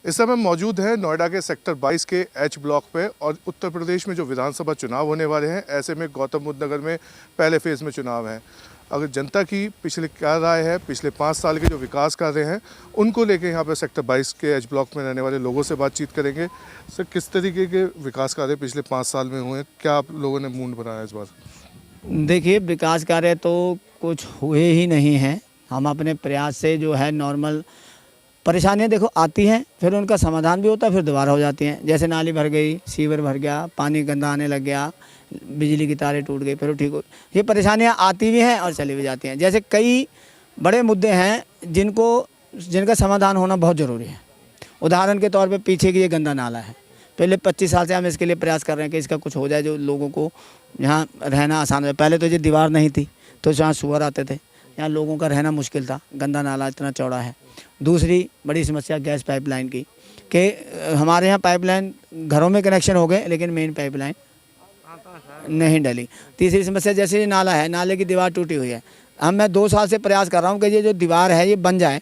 इस समय मौजूद है नोएडा के सेक्टर 22 के एच ब्लॉक पे और उत्तर प्रदेश में जो विधानसभा चुनाव होने वाले हैं, ऐसे में गौतम बुद्ध नगर में पहले फेज़ में चुनाव है। अगर जनता की पिछले क्या राय है, पिछले 5 साल के जो विकास कार्य हैं उनको लेके यहाँ पर सेक्टर 22 के एच ब्लॉक में रहने वाले लोगों से बातचीत करेंगे। सर, किस तरीके के विकास कार्य पिछले 5 साल में हुए हैं, क्या आप लोगों ने मूड बनाया इस बार? देखिए, विकास कार्य तो कुछ हुए ही नहीं हैं। हम अपने प्रयास से जो है नॉर्मल परेशानियां देखो आती हैं, फिर उनका समाधान भी होता है, फिर दोबारा हो जाती हैं। जैसे नाली भर गई, सीवर भर गया, पानी गंदा आने लग गया, बिजली की तारें टूट गई, फिर ठीक हो। ये परेशानियां आती भी हैं और चली भी जाती हैं। जैसे कई बड़े मुद्दे हैं जिनका समाधान होना बहुत ज़रूरी है। उदाहरण के तौर पे पीछे की ये गंदा नाला है। पहले 25 साल से हम इसके लिए प्रयास कर रहे हैं कि इसका कुछ हो जाए, जो लोगों को यहाँ रहना आसान हो। पहले तो ये दीवार नहीं थी तो यहाँ सूअर आते थे, यहाँ लोगों का रहना मुश्किल था। गंदा नाला इतना चौड़ा है। दूसरी बड़ी समस्या गैस पाइपलाइन की, कि हमारे यहाँ पाइपलाइन घरों में कनेक्शन हो गए लेकिन मेन पाइपलाइन नहीं डली। तीसरी समस्या जैसे ये नाला है, नाले की दीवार टूटी हुई है। मैं 2 साल से प्रयास कर रहा हूँ कि ये जो दीवार है ये बन जाए,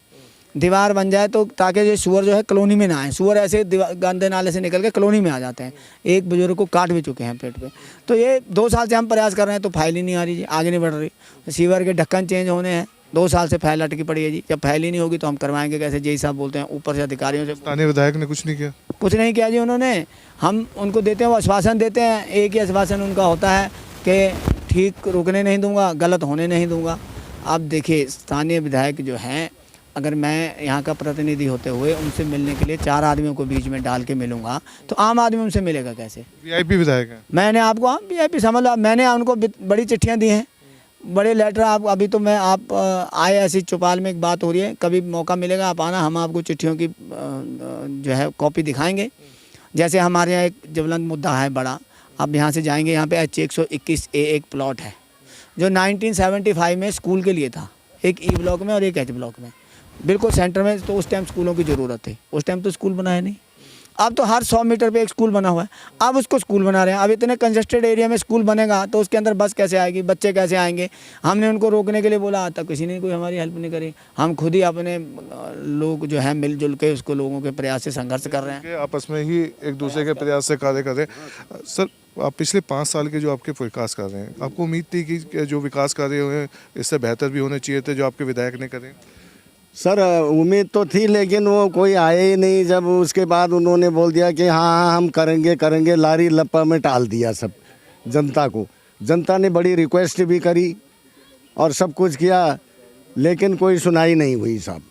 दीवार बन जाए, तो ताकि ये सूअर जो है कॉलोनी में ना आए। सूअर ऐसे गंदे नाले से निकल के कॉलोनी में आ जाते हैं। एक बुजुर्ग को काट भी चुके हैं पेट पे। तो ये 2 साल से हम प्रयास कर रहे हैं तो फाइल ही नहीं आ रही जी, आगे नहीं बढ़ रही। सीवर के ढक्कन चेंज होने हैं, 2 साल से फाइल अटकी पड़ी है जी। जब फाइल ही नहीं होगी तो हम करवाएंगे कैसे? जय साहब बोलते हैं ऊपर से अधिकारियों से। स्थानीय विधायक ने कुछ नहीं किया? कुछ नहीं किया जी उन्होंने। हम उनको देते हैं, वो आश्वासन देते हैं। एक ही आश्वासन उनका होता है कि ठीक रुकने नहीं दूंगा, गलत होने नहीं दूंगा। अब देखिए, स्थानीय विधायक जो हैं, अगर मैं यहाँ का प्रतिनिधि होते हुए उनसे मिलने के लिए 4 आदमियों को बीच में डाल के मिलूंगा तो आम आदमी उनसे मिलेगा कैसे? वीआईपी विधायक है। मैंने आपको वीआईपी समझ लो, मैंने उनको बड़ी चिट्ठियाँ दी हैं, बड़े लेटर। आप अभी तो आप आए, ऐसी चौपाल में एक बात हो रही है, कभी मौका मिलेगा आप आना, हम आपको चिट्ठियों की जो है कॉपी दिखाएंगे। जैसे हमारे यहाँ एक ज्वलंत मुद्दा है बड़ा, आप यहाँ से जाएंगे, यहाँ पे H121A एक प्लॉट है जो 1975 में स्कूल के लिए था, एक ई ब्लॉक में और एक एच ब्लॉक में, बिल्कुल सेंटर में। तो उस टाइम स्कूलों की ज़रूरत थी, उस टाइम तो स्कूल बना है नहीं। अब तो हर 100 मीटर पे एक स्कूल बना हुआ है, अब उसको स्कूल बना रहे हैं। अब इतने कंजेस्टेड एरिया में स्कूल बनेगा तो उसके अंदर बस कैसे आएगी, बच्चे कैसे आएंगे? हमने उनको रोकने के लिए बोला, तब किसी ने कोई हमारी हेल्प नहीं करी। हम खुद ही अपने लोग जो है मिलजुल के उसको लोगों के प्रयास से संघर्ष कर रहे हैं, आपस में ही एक दूसरे के प्रयास से कार्य कर रहे हैं। सर, आप पिछले 5 साल के जो आपके विकास कर रहे हैं, आपको उम्मीद थी कि जो विकास कार्य हुए इससे बेहतर भी होने चाहिए थे जो आपके विधायक ने करें? सर, उम्मीद तो थी लेकिन वो कोई आए ही नहीं। जब उसके बाद उन्होंने बोल दिया कि हाँ हम करेंगे, लारी लप्पा में टाल दिया सब जनता को। जनता ने बड़ी रिक्वेस्ट भी करी और सब कुछ किया लेकिन कोई सुनाई नहीं हुई साहब,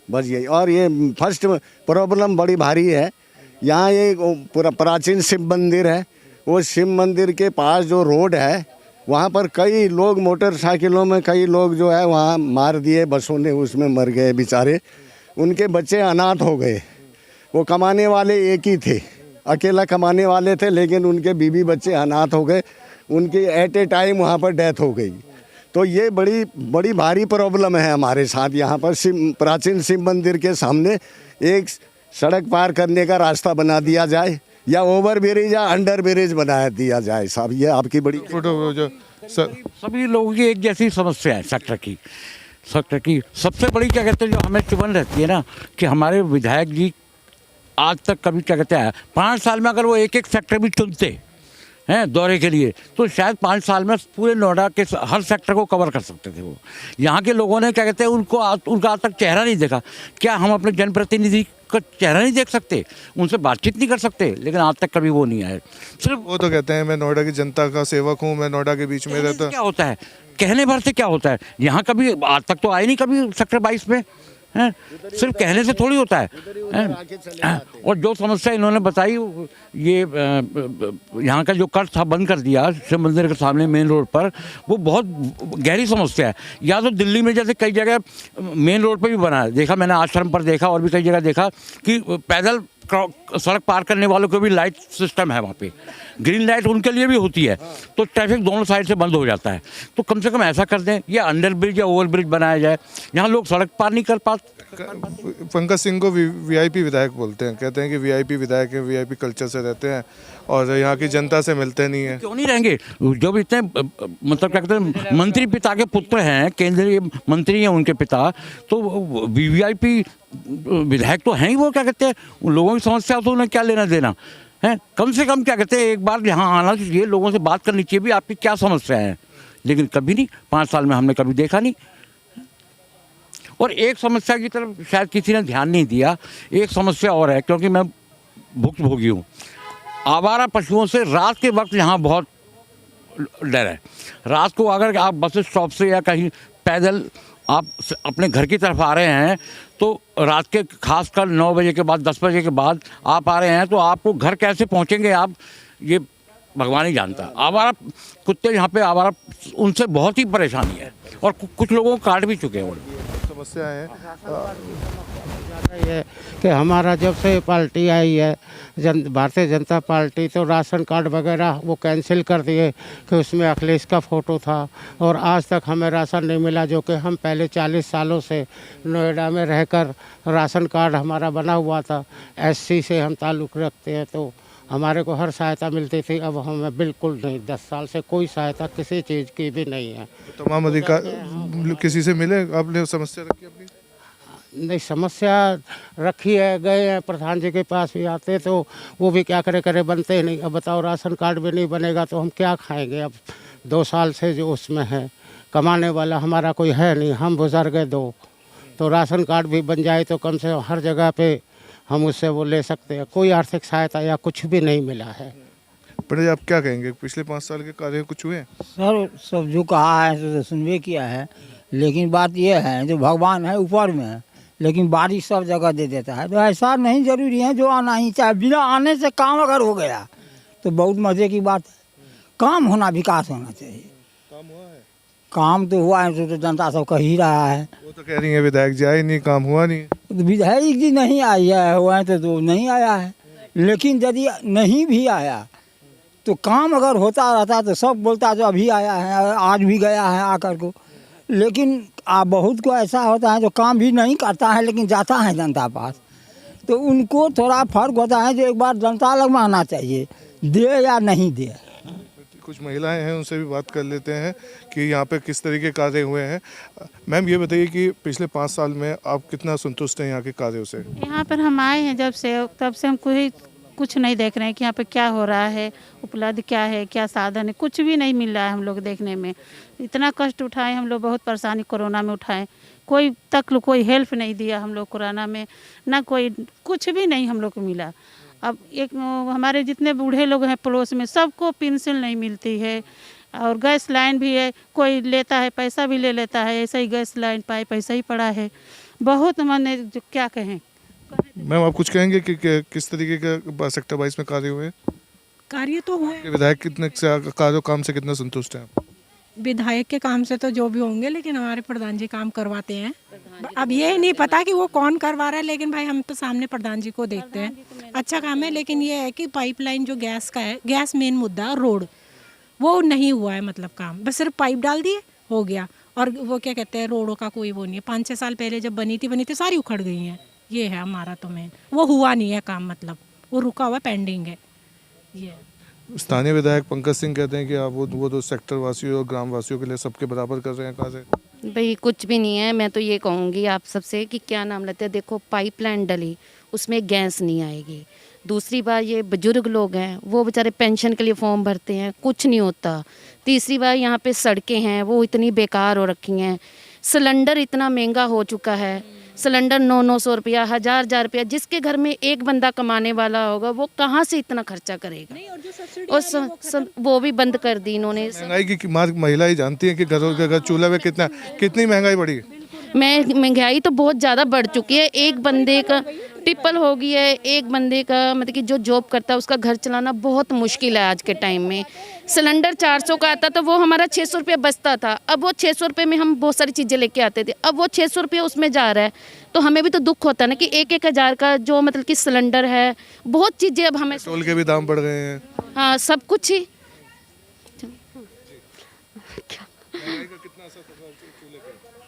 बस यही। और ये फर्स्ट प्रॉब्लम बड़ी भारी है। यहाँ ये प्राचीन शिव मंदिर है, वो शिव मंदिर के पास जो रोड है वहाँ पर कई लोग मोटरसाइकिलों में, कई लोग जो है वहाँ मार दिए, बसों ने उसमें मर गए बेचारे। उनके बच्चे अनाथ हो गए। वो कमाने वाले एक ही थे, अकेला कमाने वाले थे, लेकिन उनके बीवी बच्चे अनाथ हो गए। उनकी एट ए टाइम वहाँ पर डेथ हो गई। तो ये बड़ी भारी प्रॉब्लम है हमारे साथ। यहाँ पर प्राचीन शिव मंदिर के सामने एक सड़क पार करने का रास्ता बना दिया जाए, या ओवर ब्रिज या अंडर ब्रिज बना दिया जाए साहब। ये आपकी बड़ी सभी लोगों की एक जैसी समस्या है सेक्टर की। सबसे बड़ी क्या कहते हैं जो हमें चुभन रहती है ना, कि हमारे विधायक जी आज तक कभी क्या कहते हैं 5 साल में अगर वो एक सेक्टर भी चुनते हैं दौरे के लिए तो शायद 5 साल में पूरे नोएडा के हर सेक्टर को कवर कर सकते थे। वो यहाँ के लोगों ने क्या कहते हैं उनका आज तक चेहरा नहीं देखा। क्या हम अपने जनप्रतिनिधि का चेहरा नहीं देख सकते, उनसे बातचीत नहीं कर सकते? लेकिन आज तक कभी वो नहीं आए। सिर्फ वो तो कहते हैं मैं नोएडा की जनता का सेवक हूँ, मैं नोएडा के बीच में रहता। क्या होता है कहने भर से क्या होता है? यहाँ कभी आज तक तो आए नहीं कभी सेक्टर 22 में, हैं? सिर्फ कहने से थोड़ी होता है। और जो समस्या इन्होंने बताई, ये यहाँ का जो कट था बंद कर दिया शिव मंदिर के सामने मेन रोड पर, वो बहुत गहरी समस्या है। या तो दिल्ली में जैसे कई जगह मेन रोड पे भी बना है, देखा मैंने, आश्रम पर देखा और भी कई जगह देखा कि पैदल सड़क पार करने वालों को भी लाइट सिस्टम है वहाँ पे, ग्रीन लाइट उनके लिए भी होती है, तो ट्रैफिक दोनों साइड से बंद हो जाता है। तो कम से कम ऐसा कर दें, या अंडर ब्रिज या ओवर ब्रिज बनाया जाए, यहाँ लोग सड़क पार नहीं कर पाते। पंकज सिंह को वीआईपी विधायक बोलते हैं, कहते हैं कि वीआईपी विधायक हैं, वीआईपी कल्चर से रहते हैं और यहाँ की जनता से मिलते नहीं हैं। क्यों नहीं रहेंगे, जब इतने मतलब क्या कहते हैं मंत्री पिता के पुत्र हैं, केंद्रीय मंत्री हैं उनके पिता, तो वीवीआईपी विधायक तो हैं ही वो, क्या कहते हैं उन लोगों की समस्या तो उन्हें क्या लेना देना है। कम से कम क्या कहते हैं एक बार यहाँ आना चाहिए, लोगों से बात करनी चाहिए भी आपकी क्या समस्या है, लेकिन कभी नहीं, 5 साल में हमने कभी देखा नहीं। और एक समस्या की तरफ शायद किसी ने ध्यान नहीं दिया, एक समस्या और है, क्योंकि मैं भुक्तभोगी हूँ, आवारा पशुओं से रात के वक्त यहाँ बहुत डर है। रात को अगर आप बस स्टॉप से या कहीं पैदल आप अपने घर की तरफ आ रहे हैं, तो रात के खासकर 9 बजे के बाद 10 बजे के बाद आप आ रहे हैं, तो आपको घर कैसे पहुँचेंगे आप, ये भगवान ही जानता। आवारा कुत्ते यहाँ पे आवारा, उनसे बहुत ही परेशानी है और कुछ लोगों को काट भी चुके हैं। वो समस्या है ये कि हमारा जब से पार्टी आई है भारतीय जनता पार्टी, तो राशन कार्ड वगैरह वो कैंसिल कर दिए कि उसमें अखिलेश का फ़ोटो था, और आज तक हमें राशन नहीं मिला, जो कि हम पहले 40 सालों से नोएडा में रहकर राशन कार्ड हमारा बना हुआ था, एससी से हम ताल्लुक़ रखते हैं, तो हमारे को हर सहायता मिलती थी। अब हमें बिल्कुल नहीं, 10 साल से कोई सहायता किसी चीज़ की भी नहीं है। तमाम अधिकार किसी से मिले, आपने समस्या रखी अपनी? नहीं, समस्या रखी है, गए हैं प्रधान जी के पास भी आते, तो वो भी क्या करे बनते ही नहीं। अब बताओ राशन कार्ड भी नहीं बनेगा तो हम क्या खाएंगे। अब 2 साल से जो उसमें है, कमाने वाला हमारा कोई है नहीं, हम बुजुर्ग हैं 2, तो राशन कार्ड भी बन जाए तो कम से कम हर जगह पे हम उससे वो ले सकते हैं। कोई आर्थिक सहायता या कुछ भी नहीं मिला है। पंडित जी आप क्या कहेंगे, पिछले 5 साल के कार्य कुछ हुए? सर सब जो कहा है तो सुनबे किया है, लेकिन बात यह है जो भगवान है ऊपर में है, लेकिन बारिश सब जगह दे देता है, तो ऐसा नहीं जरूरी है जो आना ही चाहे। बिना आने से काम अगर हो गया तो बहुत मज़े की बात है। काम होना, विकास होना चाहिए। काम हुआ है? काम तो हुआ है, तो जनता सब कह ही रहा है। वो तो कह रही है विधायक जी आए नहीं, काम हुआ नहीं। तो विधायक जी नहीं आई है, हुआ है तो नहीं आया है, लेकिन यदि नहीं भी आया तो काम अगर होता रहता तो सब बोलता जो अभी आया है, आज भी गया है आकर को। लेकिन बहुत को ऐसा होता है जो काम भी नहीं करता है लेकिन जाता है जनता पास, तो उनको थोड़ा फर्क होता है जो एक बार जनता अलग मानना चाहिए, दे या नहीं दे। कुछ महिलाएं हैं, उनसे भी बात कर लेते हैं कि यहाँ पे किस तरीके के कार्य हुए हैं। मैम ये बताइए कि पिछले 5 साल में आप कितना संतुष्ट हैं यहाँ के कार्यों से? यहाँ पर हम आए हैं जब से, तब से हम कुछ नहीं देख रहे हैं कि यहाँ पे क्या हो रहा है, उपलब्ध क्या है, क्या साधन है, कुछ भी नहीं मिल रहा है हम लोग देखने में। इतना कष्ट उठाए हम लोग, बहुत परेशानी कोरोना में उठाए, कोई हेल्प नहीं दिया हम लोग कोरोना में, ना कोई कुछ भी नहीं हम लोग को मिला। अब एक हमारे जितने बूढ़े लोग हैं पड़ोस में, सबको पेंशन नहीं मिलती है, और गैस लाइन भी है, कोई लेता है पैसा भी ले लेता है, ऐसा ही गैस लाइन पाइप ऐसा ही पड़ा है। बहुत मैंने जो क्या कहें। मैम आप कुछ कहेंगे कि किस तरीके का सेक्टर 22 में कार्य हुए? कार्य तो हुए, विधायक कितने काम से कितना संतुष्ट हैं आप? विधायक के काम से तो जो भी होंगे, लेकिन हमारे प्रधान जी काम करवाते हैं। अब ये नहीं पता कि वो कौन करवा रहा है, लेकिन भाई हम तो सामने प्रधान जी को देखते हैं, अच्छा काम है। लेकिन ये है कि पाइपलाइन जो गैस का है, गैस मेन मुद्दा, रोड वो नहीं हुआ है, मतलब काम बस सिर्फ पाइप डाल दिए हो गया। और वो क्या कहते हैं, रोडों का कोई वो नहीं है। 5-6 साल पहले जब बनी थी सारी उखड़ गई हैं। ये है हमारा तो मेन, वो हुआ नहीं है काम, मतलब वो रुका हुआ पेंडिंग है। ये स्थानीय विधायक पंकज सिंह कहते हैं कि आप वो तो सेक्टर वासियों और ग्राम वासियों के लिए सबके बराबर कर रहे हैं कार्य। भाई कुछ भी नहीं है। मैं तो ये कहूँगी आप सबसे कि क्या नाम लेते हैं, देखो पाइपलाइन डली, उसमें गैस नहीं आएगी। दूसरी बार ये बुजुर्ग लोग हैं, वो बेचारे पेंशन के लिए फॉर्म भरते हैं, कुछ नहीं होता। तीसरी बार यहाँ पे सड़कें हैं, वो इतनी बेकार हो रखी हैं। सिलेंडर इतना महंगा हो चुका है, सिलेंडर 900 रुपया, 1000 रुपया। जिसके घर में एक बंदा कमाने वाला होगा वो कहाँ से इतना खर्चा करेगा। और वो भी बंद कर दी इन्होंने। महंगाई की मार महिलाएं जानती हैं कि घरों के घर चूल्हे में कितनी महंगाई बढ़ी है। महंगाई तो बहुत ज़्यादा बढ़ चुकी है। एक बंदे का ट्रिपल हो गई है, एक बंदे का मतलब कि जो जॉब करता है उसका घर चलाना बहुत मुश्किल है आज के टाइम में। सिलेंडर 400 का आता था, वो हमारा 600 रुपये बचता था। अब वो 600 रुपये में हम बहुत सारी चीज़ें लेके आते थे, अब वो 600 रुपये उसमें जा रहा है। तो हमें भी तो दुख होता है ना कि 1-1 हज़ार का जो मतलब कि सिलेंडर है, बहुत चीज़ें अब हमें। पेट्रोल के भी दाम बढ़ गए हैं। हाँ, सब कुछ ही।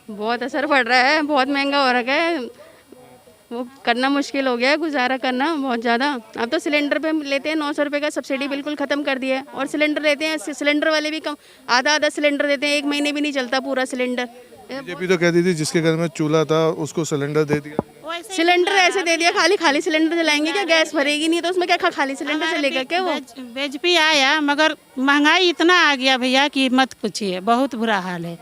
बहुत असर पड़ रहा है, बहुत महंगा हो रखा है, वो करना मुश्किल हो गया है, गुजारा करना बहुत ज़्यादा। अब तो सिलेंडर पे हम लेते हैं 900 रुपये का, सब्सिडी बिल्कुल ख़त्म कर दिया है। और सिलेंडर लेते हैं, सिलेंडर वाले भी कम आधा सिलेंडर देते हैं, 1 महीने भी नहीं चलता पूरा सिलेंडर। बीजेपी तो कहती थी जिसके घर में चूल्हा था उसको सिलेंडर दे दिया। सिलेंडर ऐसे दे दिया, खाली सिलेंडर जलाएंगे क्या, गैस भरेगी नहीं तो उसमें क्या खाली सिलेंडर चलेगा क्या? वो बीजेपी आया मगर महंगाई इतना आ गया भैया कि मत पूछिए, बहुत बुरा हाल है।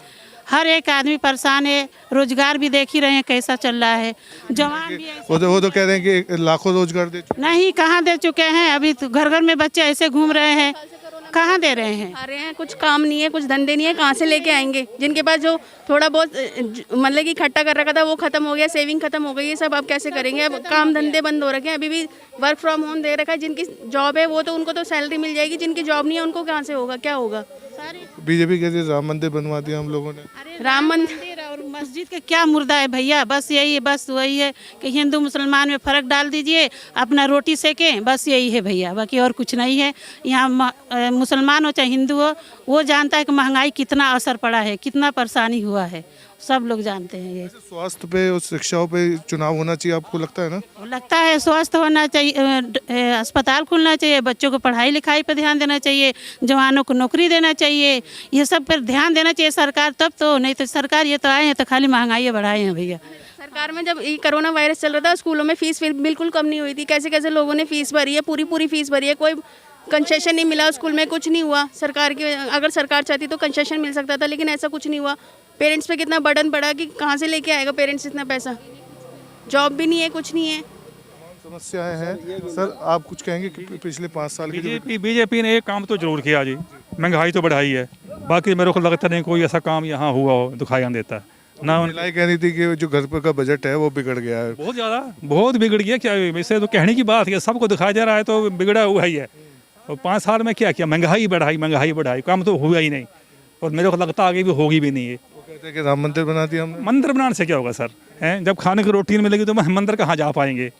हर एक आदमी परेशान है, रोजगार भी देख ही रहे हैं कैसा चल रहा है। जवान भी वो तो कह रहे हैं कि लाखों रोजगार दे चुके। नहीं, कहाँ दे चुके हैं? अभी तो घर घर में बच्चे ऐसे घूम रहे हैं, कहाँ दे रहे हैं? आ रहे हैं, कुछ काम नहीं है, कुछ धंधे नहीं है, कहाँ से लेके आएंगे? जिनके पास जो थोड़ा बहुत मतलब कि इकट्ठा कर रखा था वो खत्म हो गया, सेविंग खत्म हो गई, ये सब अब कैसे करेंगे? अब काम धंधे बंद हो रखे हैं। अभी भी वर्क फ्रॉम होम दे रखा है, जिनकी जॉब है वो तो उनको तो सैलरी मिल जाएगी, जिनकी जॉब नहीं है उनको कहाँ से होगा, क्या होगा? बीजेपी कहती है राम मंदिर बनवा दिया हम लोगों ने। राम मंदिर और मस्जिद का क्या मुर्दा है भैया? बस यही है, बस वही है कि हिंदू मुसलमान में फ़र्क डाल दीजिए, अपना रोटी सेकें, बस यही है भैया, बाकी और कुछ नहीं है। यहाँ मुसलमान हो चाहे हिंदू हो, वो जानता है कि महंगाई कितना असर पड़ा है, कितना परेशानी हुआ है, सब लोग जानते हैं ये। स्वास्थ्य पे और शिक्षाओं पे चुनाव होना चाहिए, आपको लगता है ना? लगता है स्वास्थ्य होना चाहिए, अस्पताल खुलना चाहिए, बच्चों को पढ़ाई लिखाई पर ध्यान देना चाहिए, जवानों को नौकरी देना चाहिए, ये सब पर ध्यान देना चाहिए सरकार, तब तो। नहीं तो सरकार ये तो आए हैं तो खाली महंगाई बढ़ाए हैं भैया। सरकार में जब ये कोरोना वायरस चल रहा था, स्कूलों में फीस बिल्कुल कम नहीं हुई थी, कैसे कैसे लोगों ने फीस भरी है, पूरी फीस भरी है, कोई कंसेशन नहीं मिला स्कूल में, कुछ नहीं हुआ। सरकार की अगर सरकार चाहती तो कंसेशन मिल सकता था, लेकिन ऐसा कुछ नहीं हुआ। पेरेंट्स पे कितना बर्डन पड़ा कि कहाँ से लेके आएगा पेरेंट्स इतना पैसा? जॉब भी नहीं है, कुछ नहीं है, समस्याएं हैं। सर आप कुछ कहेंगे कि पिछले 5 साल की बीजेपी ने एक काम तो जरूर किया जी, महंगाई तो बढ़ाई है, बाकी मेरे को लगता नहीं कोई ऐसा काम यहाँ हुआ हो दिखाई देता है ना। महिलाएं कह रही थी कि जो घर पर का बजट है वो बिगड़ गया है, बहुत ज़्यादा, बहुत बिगड़ गया। क्या वैसे तो कहने की बात है, सबको दिखाई दे रहा है तो बिगड़ा हुआ ही है। और 5 साल में क्या किया? महंगाई बढ़ाई, काम तो हुआ ही नहीं, और मेरे को लगता आगे भी होगी भी नहीं है। वो कहते हैं कि राम मंदिर बना दिया हमने। मंदिर बनाने से क्या होगा सर? हैं, जब खाने की रोटी नहीं मिलेगी तो मंदिर कहाँ जा पाएंगे?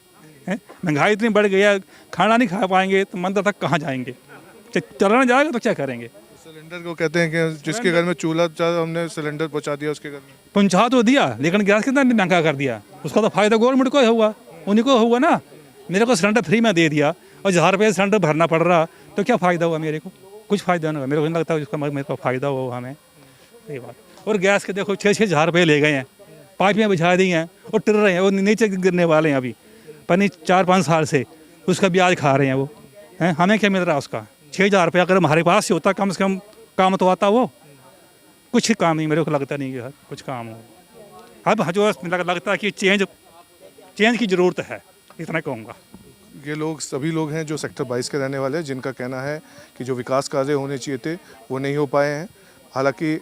हैं, महंगाई इतनी बढ़ गई है, खाना नहीं खा पाएंगे तो मंदिर तक कहाँ जाएंगे? चलना जाएगा तो क्या करेंगे? सिलेंडर को कहते हैं कि जिसके घर में चूल्हा था हमने सिलेंडर पहुंचा दिया उसके घर में। पहुँचा तो दिया, लेकिन गैस कितना महंगा कर दिया, उसका तो फायदा गवर्नमेंट को हुआ, उन्हीं को हुआ ना। मेरे को सिलेंडर फ्री में दे दिया और 1000 रुपये सिलेंडर भरना पड़ रहा, तो क्या फ़ायदा हुआ मेरे को? कुछ फ़ायदा नहीं हुआ। मेरे को नहीं लगता उसका मेरे को फ़ायदा हो हमें, ये बात। और गैस के देखो 6-6 हज़ार रुपये ले गए हैं, पाइपें बिछा दी हैं और टिर रहे हैं, वो नीचे गिरने वाले हैं अभी, पनी 4-5 साल से उसका ब्याज खा रहे हैं वो। हैं, हमें क्या मिल रहा है उसका? 6,000 रुपये अगर हमारे पास से होता कम से कम काम तो आता, वो कुछ ही काम नहीं, मेरे को लगता नहीं कि कुछ काम हो। अब जो लगता है कि चेंज की ज़रूरत है, इतना कहूँगा। ये लोग सभी लोग हैं जो सेक्टर 22 के रहने वाले हैं, जिनका कहना है कि जो विकास कार्य होने चाहिए थे वो नहीं हो पाए हैं। हालांकि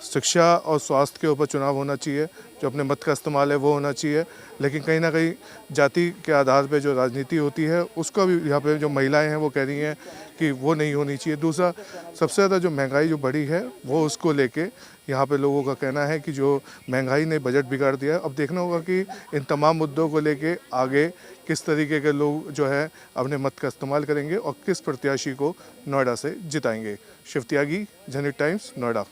शिक्षा और स्वास्थ्य के ऊपर चुनाव होना चाहिए, जो अपने मत का इस्तेमाल है वो होना चाहिए, लेकिन कहीं ना कहीं जाति के आधार पे जो राजनीति होती है उसका भी यहाँ पे जो महिलाएं हैं वो कह रही हैं कि वो नहीं होनी चाहिए। दूसरा, सबसे ज़्यादा जो महंगाई जो बढ़ी है वो उसको लेके यहाँ पे लोगों का कहना है कि जो महंगाई ने बजट बिगाड़ दिया है। अब देखना होगा कि इन तमाम मुद्दों को लेके आगे किस तरीके के लोग जो है अपने मत का इस्तेमाल करेंगे और किस प्रत्याशी को नोएडा से जिताएंगे। शिव त्यागी, जनहित टाइम्स, नोएडा।